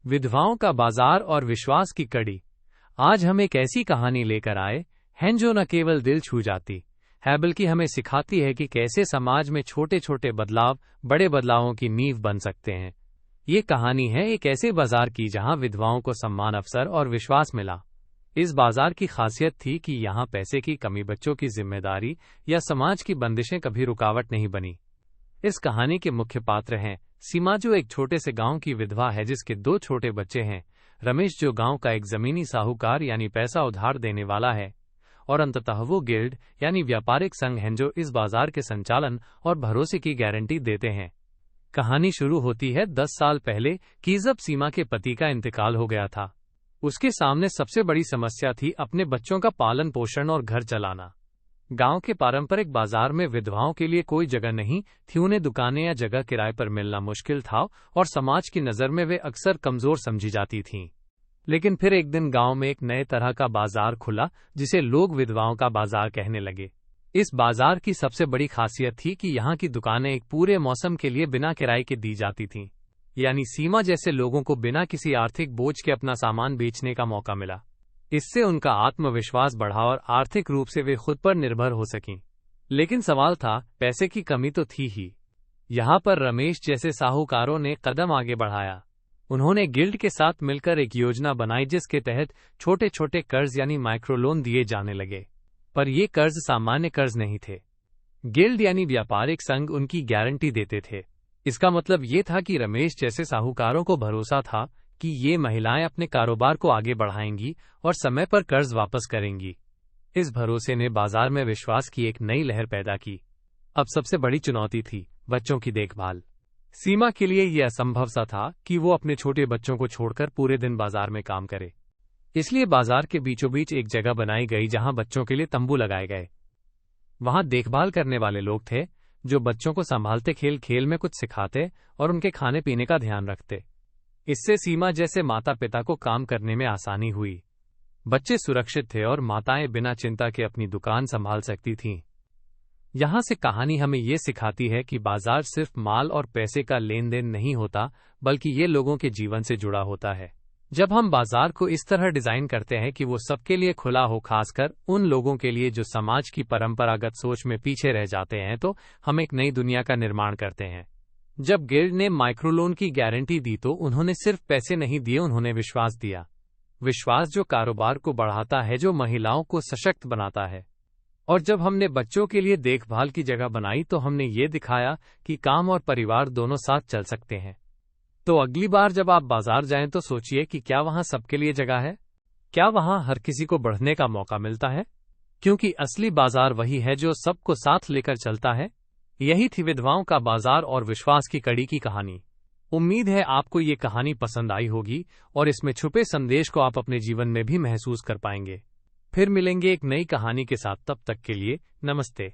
विधवाओं का बाजार और विश्वास की कड़ी। आज हम एक ऐसी कहानी लेकर आए हैं जो न केवल दिल छू जाती है बल्कि हमें सिखाती है कि कैसे समाज में छोटे छोटे बदलाव बड़े बदलावों की नींव बन सकते हैं। ये कहानी है एक ऐसे बाजार की जहां विधवाओं को सम्मान, अवसर और विश्वास मिला। इस बाजार की खासियत थी कि यहाँ पैसे की कमी, बच्चों की जिम्मेदारी या समाज की बंदिशें कभी रुकावट नहीं बनी। इस कहानी के मुख्य पात्र हैं सीमा, जो एक छोटे से गांव की विधवा है जिसके 2 छोटे बच्चे हैं, रमेश जो गांव का एक जमीनी साहूकार यानी पैसा उधार देने वाला है, और अंततः वो गिल्ड यानी व्यापारिक संघ हैं जो इस बाजार के संचालन और भरोसे की गारंटी देते हैं। कहानी शुरू होती है 10 साल पहले कि जब सीमा के पति का इंतकाल हो गया था। उसके सामने सबसे बड़ी समस्या थी अपने बच्चों का पालन पोषण और घर चलाना। गांव के पारंपरिक बाजार में विधवाओं के लिए कोई जगह नहीं थी, उन्हें दुकानें या जगह किराए पर मिलना मुश्किल था और समाज की नज़र में वे अक्सर कमजोर समझी जाती थीं। लेकिन फिर एक दिन गांव में एक नए तरह का बाजार खुला जिसे लोग विधवाओं का बाजार कहने लगे। इस बाजार की सबसे बड़ी खासियत थी कि यहाँ की दुकानें एक पूरे मौसम के लिए बिना किराए के दी जाती थीं, यानी सीमा जैसे लोगों को बिना किसी आर्थिक बोझ के अपना सामान बेचने का मौका मिला। इससे उनका आत्मविश्वास बढ़ा और आर्थिक रूप से वे खुद पर निर्भर हो सकीं। लेकिन सवाल था, पैसे की कमी तो थी ही। यहाँ पर रमेश जैसे साहूकारों ने कदम आगे बढ़ाया। उन्होंने गिल्ड के साथ मिलकर एक योजना बनाई जिसके तहत छोटे छोटे कर्ज यानी माइक्रो लोन दिए जाने लगे। पर ये कर्ज सामान्य कर्ज नहीं थे। गिल्ड यानी व्यापारिक संघ उनकी गारंटी देते थे। इसका मतलब ये था कि रमेश जैसे साहूकारों को भरोसा था कि ये महिलाएं अपने कारोबार को आगे बढ़ाएंगी और समय पर कर्ज वापस करेंगी। इस भरोसे ने बाजार में विश्वास की एक नई लहर पैदा की। अब सबसे बड़ी चुनौती थी बच्चों की देखभाल। सीमा के लिए यह असंभव सा था कि वो अपने छोटे बच्चों को छोड़कर पूरे दिन बाजार में काम करे। इसलिए बाजार के बीचों बीच एक जगह बनाई गई जहां बच्चों के लिए तंबू लगाए गए। वहां देखभाल करने वाले लोग थे जो बच्चों को संभालते, खेल खेल में कुछ सिखाते और उनके खाने पीने का ध्यान रखते। इससे सीमा जैसे माता पिता को काम करने में आसानी हुई। बच्चे सुरक्षित थे और माताएं बिना चिंता के अपनी दुकान संभाल सकती थीं। यहां से कहानी हमें ये सिखाती है कि बाजार सिर्फ माल और पैसे का लेन देन नहीं होता, बल्कि ये लोगों के जीवन से जुड़ा होता है। जब हम बाजार को इस तरह डिजाइन करते हैं कि वो सबके लिए खुला हो, खासकर उन लोगों के लिए जो समाज की परंपरागत सोच में पीछे रह जाते हैं, तो हम एक नई दुनिया का निर्माण करते हैं। जब गिल्ड ने माइक्रोलोन की गारंटी दी तो उन्होंने सिर्फ पैसे नहीं दिए, उन्होंने विश्वास दिया। विश्वास जो कारोबार को बढ़ाता है, जो महिलाओं को सशक्त बनाता है। और जब हमने बच्चों के लिए देखभाल की जगह बनाई तो हमने ये दिखाया कि काम और परिवार दोनों साथ चल सकते हैं। तो अगली बार जब आप बाजार जाएं तो सोचिए कि क्या वहां सबके लिए जगह है, क्या वहां हर किसी को बढ़ने का मौका मिलता है, क्योंकि असली बाजार वही है जो सबको साथ लेकर चलता है। यही थी विधवाओं का बाजार और विश्वास की कड़ी की कहानी। उम्मीद है आपको ये कहानी पसंद आई होगी और इसमें छुपे संदेश को आप अपने जीवन में भी महसूस कर पाएंगे। फिर मिलेंगे एक नई कहानी के साथ, तब तक के लिए नमस्ते।